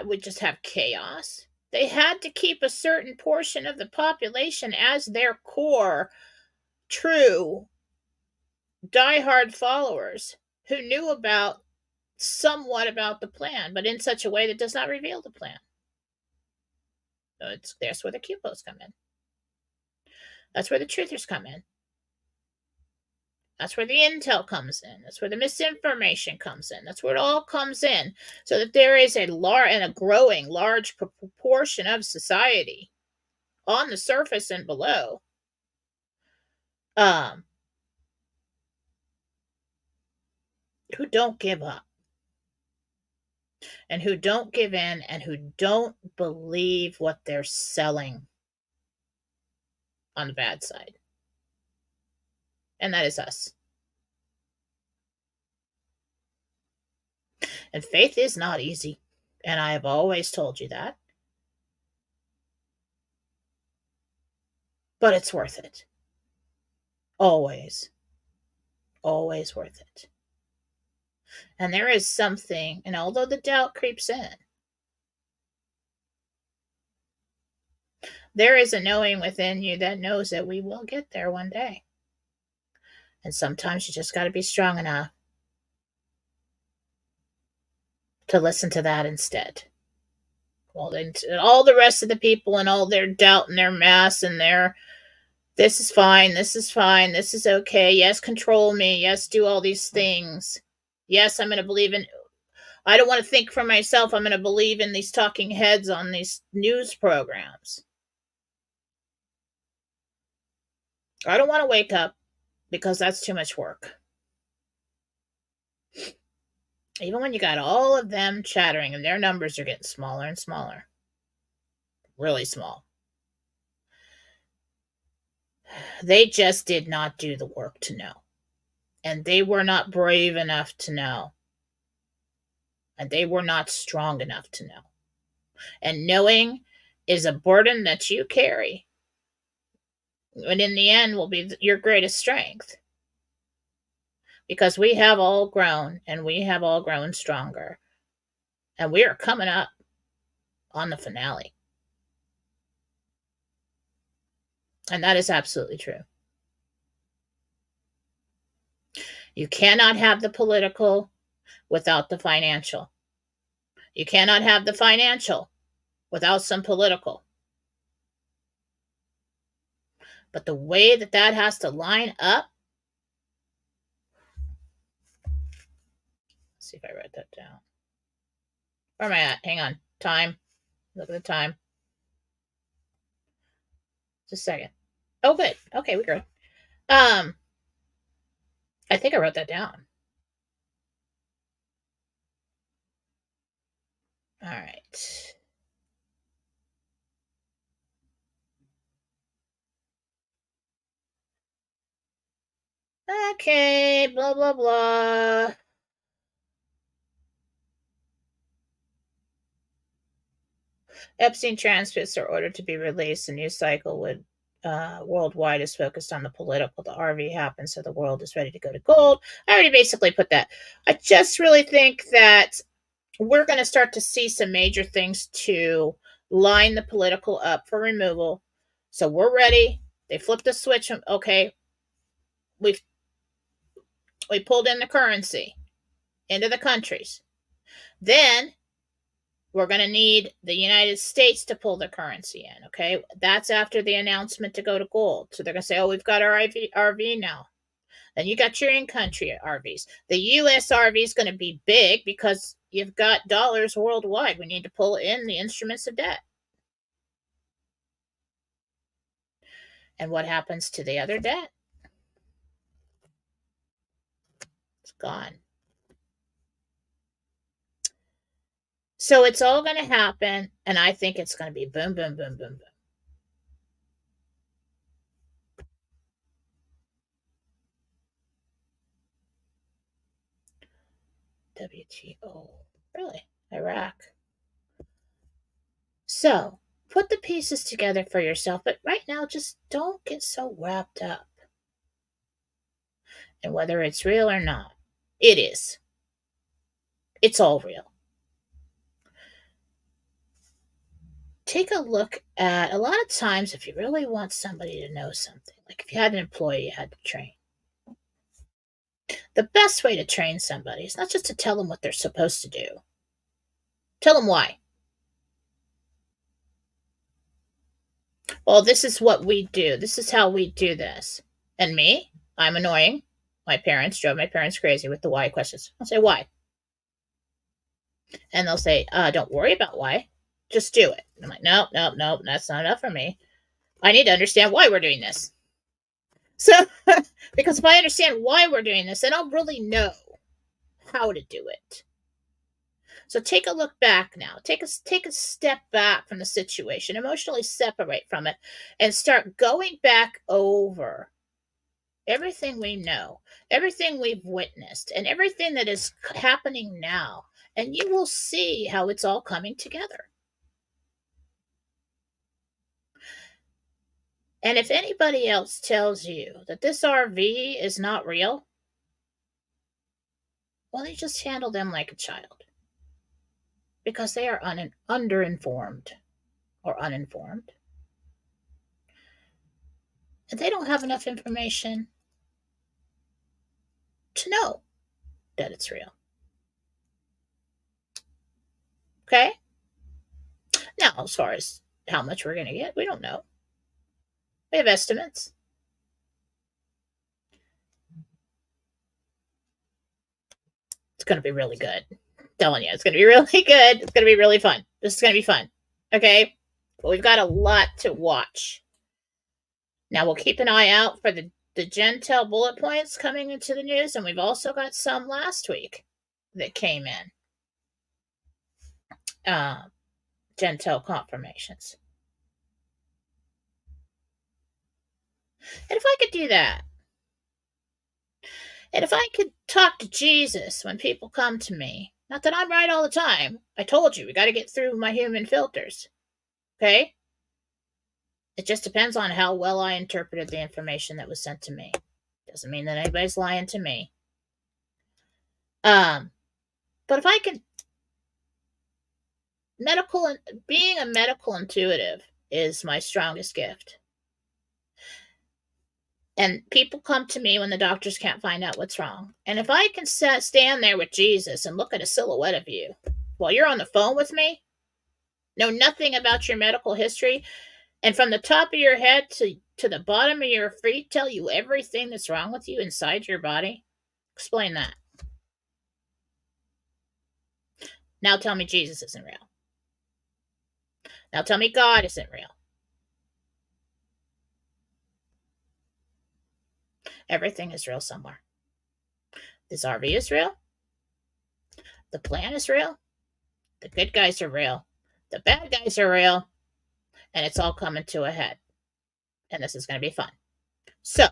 would just have chaos. They had to keep a certain portion of the population as their core, true, diehard followers who knew somewhat about the plan, but in such a way that does not reveal the plan. So that's where the QPOs come in. That's where the truthers come in. That's where the intel comes in. That's where the misinformation comes in. That's where it all comes in. So that there is a growing large proportion of society on the surface and below who don't give up and who don't give in and who don't believe what they're selling on the bad side. And that is us. And faith is not easy. And I have always told you that. But it's worth it. Always. Always worth it. And there is something, and although the doubt creeps in, there is a knowing within you that knows that we will get there one day. And sometimes you just got to be strong enough to listen to that instead. Well, then all the rest of the people and all their doubt and their mass and their, this is fine, this is fine, this is okay, yes, control me, yes, do all these things. Yes, I'm going to believe in, I don't want to think for myself, I'm going to believe in these talking heads on these news programs. I don't want to wake up because that's too much work. Even when you got all of them chattering and their numbers are getting smaller and smaller. Really small. They just did not do the work to know. And they were not brave enough to know. And they were not strong enough to know. And knowing is a burden that you carry. And in the end will be your greatest strength. Because we have all grown, and we have all grown stronger. And we are coming up on the finale. And that is absolutely true. You cannot have the political without the financial. You cannot have the financial without some political. But the way that has to line up, let's see if I wrote that down. Where am I at? Hang on. Time. Look at the time. Just a second. Oh, good. Okay, we're good. I think I wrote that down. All right. Okay, blah, blah, blah. Epstein transcripts are ordered to be released. The news cycle worldwide is focused on the political. The RV happens, so the world is ready to go to gold. I already basically put that. I just really think that we're going to start to see some major things to line the political up for removal. So we're ready. They flipped the switch. Okay, we pulled in the currency into the countries. Then we're going to need the United States to pull the currency in, okay? That's after the announcement to go to gold. So they're going to say, oh, we've got our RV now. Then you got your in-country RVs. The U.S. RV is going to be big because you've got dollars worldwide. We need to pull in the instruments of debt. And what happens to the other debt? It's gone. So it's all going to happen, and I think it's going to be boom, boom, boom, boom, boom. WTO. Really? Iraq. So put the pieces together for yourself, but right now just don't get so wrapped up. And whether it's real or not, it is. It's all real. Take a look at a lot of times if you really want somebody to know something, like if you had an employee you had to train, the best way to train somebody is not just to tell them what they're supposed to do, tell them why. Well, this is what we do. This is how we do this. And me, I'm annoying. My parents drove my parents crazy with the why questions. I'll say, why? And they'll say, don't worry about why. Just do it. I'm like, nope, that's not enough for me. I need to understand why we're doing this. So, because if I understand why we're doing this, then I'll really know how to do it. So take a look back now. Take a step back from the situation, emotionally separate from it, and start going back over everything we know, everything we've witnessed, and everything that is happening now. And you will see how it's all coming together. And if anybody else tells you that this RV is not real, well, they just handle them like a child. Because they are underinformed or uninformed. And they don't have enough information to know that it's real. Okay? Now, as far as how much we're going to get, we don't know. We have estimates. It's going to be really good. I'm telling you, it's going to be really good. It's going to be really fun. This is going to be fun. Okay? But we've got a lot to watch. Now, we'll keep an eye out for the Gentel bullet points coming into the news, and we've also got some last week that came in. Gentel confirmations. And if I could do that, and if I could talk to Jesus when people come to me, not that I'm right all the time. I told you, we got to get through my human filters. Okay? It just depends on how well I interpreted the information that was sent to me. Doesn't mean that anybody's lying to me. But if I could, being a medical intuitive is my strongest gift. And people come to me when the doctors can't find out what's wrong. And if I can stand there with Jesus and look at a silhouette of you while you're on the phone with me, know nothing about your medical history, and from the top of your head to the bottom of your feet, tell you everything that's wrong with you inside your body, explain that. Now tell me Jesus isn't real. Now tell me God isn't real. Everything is real somewhere. This RV is real. The plan is real. The good guys are real. The bad guys are real. And it's all coming to a head. And this is going to be fun. So,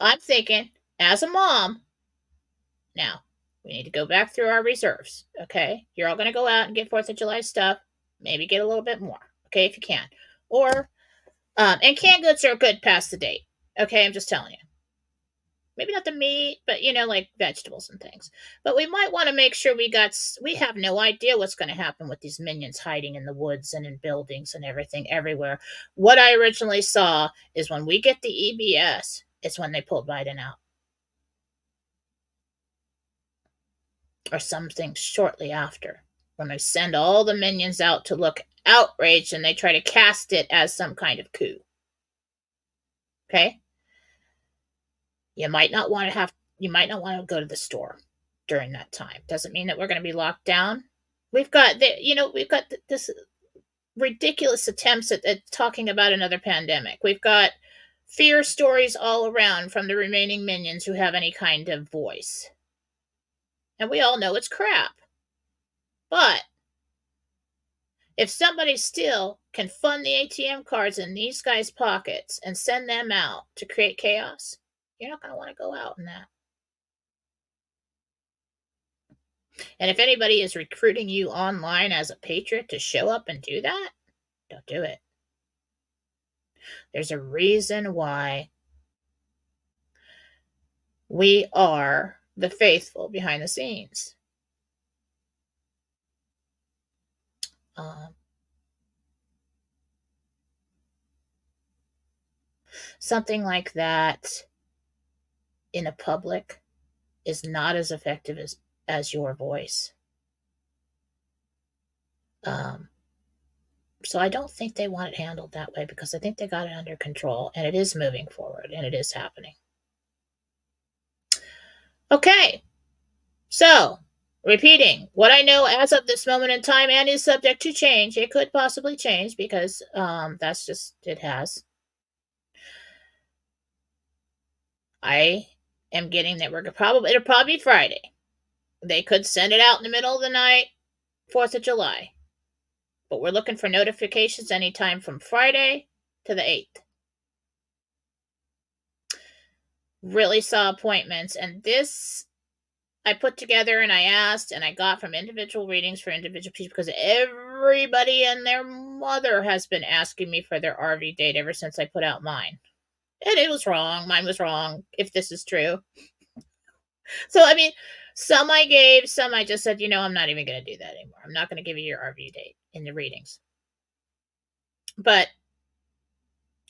I'm thinking, as a mom, now, we need to go back through our reserves, okay? You're all going to go out and get 4th of July stuff. Maybe get a little bit more, okay, if you can. Or, and canned goods are good past the date, okay? I'm just telling you. Maybe not the meat, but, like vegetables and things. But we might want to make sure we have no idea what's going to happen with these minions hiding in the woods and in buildings and everything everywhere. What I originally saw is when we get the EBS, it's when they pulled Biden out. Or something shortly after, when they send all the minions out to look outraged and they try to cast it as some kind of coup. Okay? You might not want to have you might not want to go to the store during that time. Doesn't mean that we're going to be locked down. We've got this ridiculous attempts at talking about another pandemic. We've got fear stories all around from the remaining minions who have any kind of voice. And we all know it's crap. But if somebody still can fund the ATM cards in these guys' pockets and send them out to create chaos, you're not going to want to go out in that. And if anybody is recruiting you online as a patriot to show up and do that, don't do it. There's a reason why we are the faithful behind the scenes. Something like that in a public is not as effective as your voice. So I don't think they want it handled that way, because I think they got it under control, and it is moving forward, and it is happening. Okay, so repeating what I know as of this moment in time, and is subject to change. It could possibly change, because that's just, it has. I am getting that it'll probably be Friday. They could send it out in the middle of the night, 4th of July. But we're looking for notifications anytime from Friday to the 8th. Really saw appointments. And this I put together and I asked and I got from individual readings for individual people, because everybody and their mother has been asking me for their RV date ever since I put out mine. And it was wrong. Mine was wrong, if this is true. So, I mean, some I gave, some I just said, I'm not even going to do that anymore. I'm not going to give you your RV date in the readings. But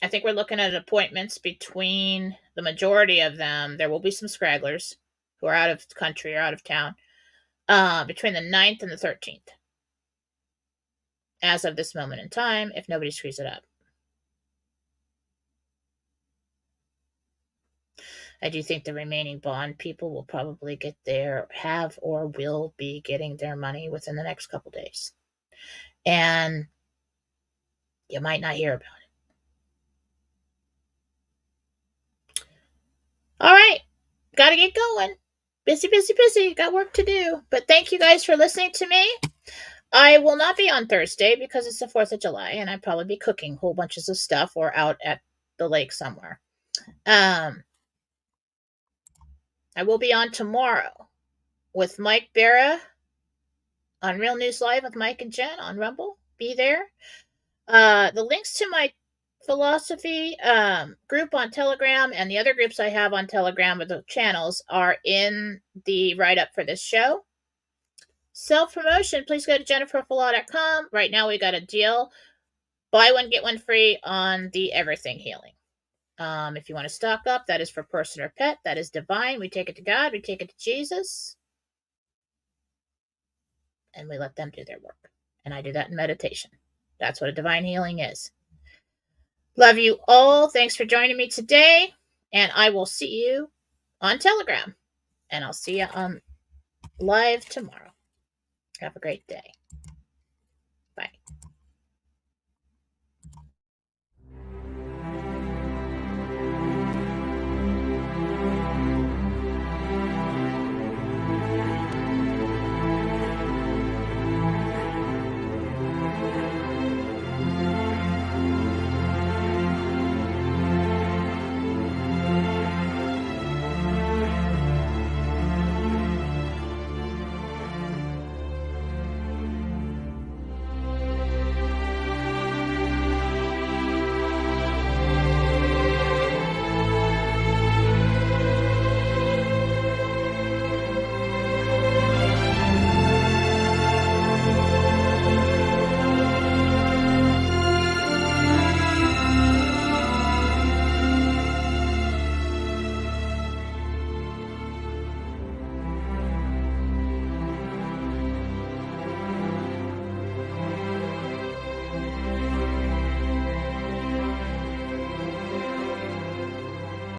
I think we're looking at appointments between the majority of them. There will be some scragglers who are out of the country or out of town, between the 9th and the 13th. As of this moment in time, if nobody screws it up. I do think the remaining bond people will probably have or will be getting their money within the next couple days. And you might not hear about it. All right. Got to get going. Busy. Got work to do. But thank you guys for listening to me. I will not be on Thursday because it's the 4th of July, and I'd probably be cooking whole bunches of stuff or out at the lake somewhere. I will be on tomorrow with Mike Barra on Real News Live with Mike and Jen on Rumble. Be there. The links to my Fallawsophy group on Telegram and the other groups I have on Telegram with the channels are in the write-up for this show. Self-promotion, please go to jenniferfallaw.com. Right now we got a deal. Buy one, get one free on the Everything Healing. If you want to stock up, that is for person or pet. That is divine. We take it to God. We take it to Jesus. And we let them do their work. And I do that in meditation. That's what a divine healing is. Love you all. Thanks for joining me today. And I will see you on Telegram. And I'll see you on live tomorrow. Have a great day.